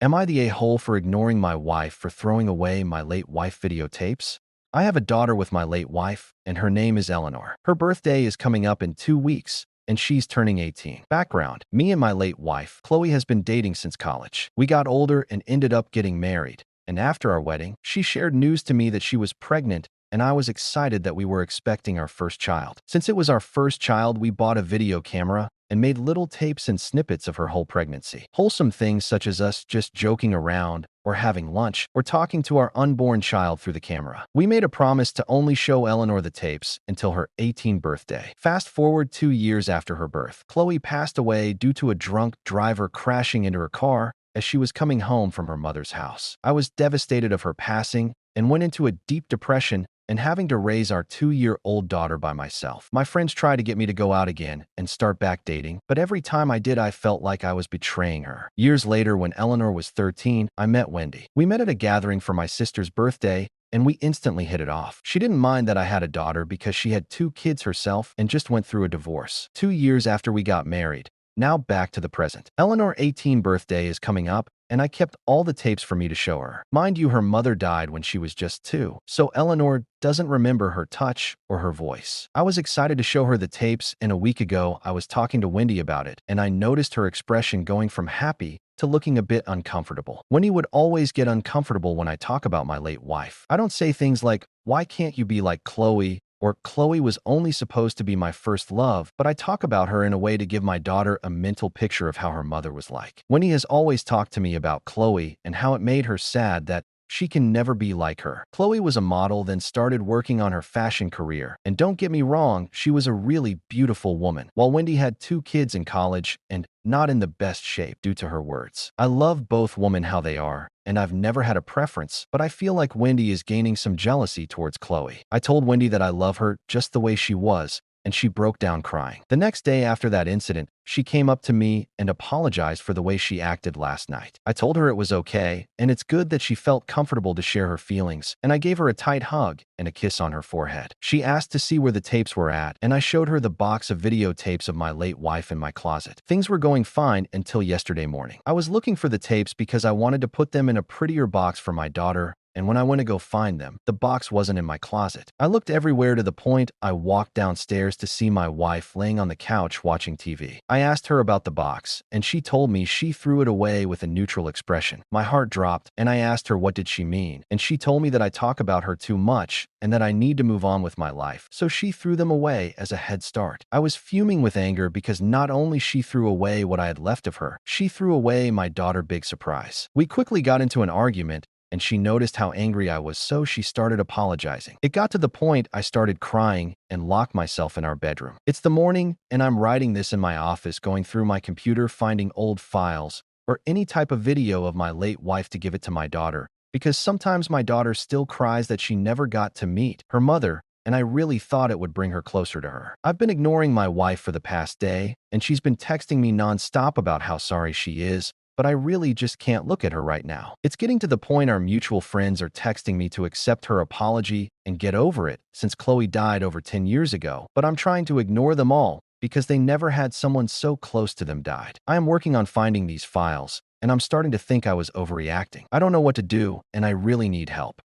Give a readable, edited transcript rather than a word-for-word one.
Am I the a-hole for ignoring my wife for throwing away my late wife videotapes? I have a daughter with my late wife, and her name is Eleanor. Her birthday is coming up in 2 weeks, and she's turning 18. Background: me and my late wife, Chloe, has been dating since college. We got older and ended up getting married, and after our wedding, she shared news to me that she was pregnant, and I was excited that we were expecting our first child. Since it was our first child, we bought a video camera and made little tapes and snippets of her whole pregnancy. Wholesome things such as us just joking around, or having lunch, or talking to our unborn child through the camera. We made a promise to only show Eleanor the tapes until her 18th birthday. Fast forward 2 years after her birth. Chloe passed away due to a drunk driver crashing into her car as she was coming home from her mother's house. I was devastated of her passing and went into a deep depression and having to raise our 2-year-old daughter by myself. My friends tried to get me to go out again and start back dating, but every time I did, I felt like I was betraying her. Years later, when Eleanor was 13, I met Wendy. We met at a gathering for my sister's birthday, and we instantly hit it off. She didn't mind that I had a daughter because she had 2 kids herself and just went through a divorce. 2 years after we got married. Now back to the present. Eleanor's 18th birthday is coming up, and I kept all the tapes for me to show her. Mind you, her mother died when she was just 2, so Eleanor doesn't remember her touch or her voice. I was excited to show her the tapes, and a week ago, I was talking to Wendy about it, and I noticed her expression going from happy to looking a bit uncomfortable. Wendy would always get uncomfortable when I talk about my late wife. I don't say things like, "Why can't you be like Chloe?" or "Chloe was only supposed to be my first love," but I talk about her in a way to give my daughter a mental picture of how her mother was like. Winnie has always talked to me about Chloe and how it made her sad that she can never be like her. Chloe was a model, then started working on her fashion career. And don't get me wrong, she was a really beautiful woman. While Wendy had 2 kids in college and not in the best shape due to her words. I love both women how they are, and I've never had a preference, but I feel like Wendy is gaining some jealousy towards Chloe. I told Wendy that I love her just the way she was, and she broke down crying. The next day after that incident, she came up to me and apologized for the way she acted last night. I told her it was okay, and it's good that she felt comfortable to share her feelings, and I gave her a tight hug and a kiss on her forehead. She asked to see where the tapes were at, and I showed her the box of videotapes of my late wife in my closet. Things were going fine until yesterday morning. I was looking for the tapes because I wanted to put them in a prettier box for my daughter, and when I went to go find them, the box wasn't in my closet. I looked everywhere to the point I walked downstairs to see my wife laying on the couch watching TV. I asked her about the box, and she told me she threw it away with a neutral expression. My heart dropped, and I asked her what did she mean, and she told me that I talk about her too much and that I need to move on with my life, so she threw them away as a head start. I was fuming with anger because not only she threw away what I had left of her, she threw away my daughter's big surprise. We quickly got into an argument, and she noticed how angry I was, so she started apologizing. It got to the point I started crying and locked myself in our bedroom. It's the morning, and I'm writing this in my office, going through my computer, finding old files or any type of video of my late wife to give it to my daughter, because sometimes my daughter still cries that she never got to meet her mother, and I really thought it would bring her closer to her. I've been ignoring my wife for the past day, and she's been texting me nonstop about how sorry she is, but I really just can't look at her right now. It's getting to the point our mutual friends are texting me to accept her apology and get over it, since Chloe died over 10 years ago, but I'm trying to ignore them all because they never had someone so close to them died. I am working on finding these files, and I'm starting to think I was overreacting. I don't know what to do, and I really need help.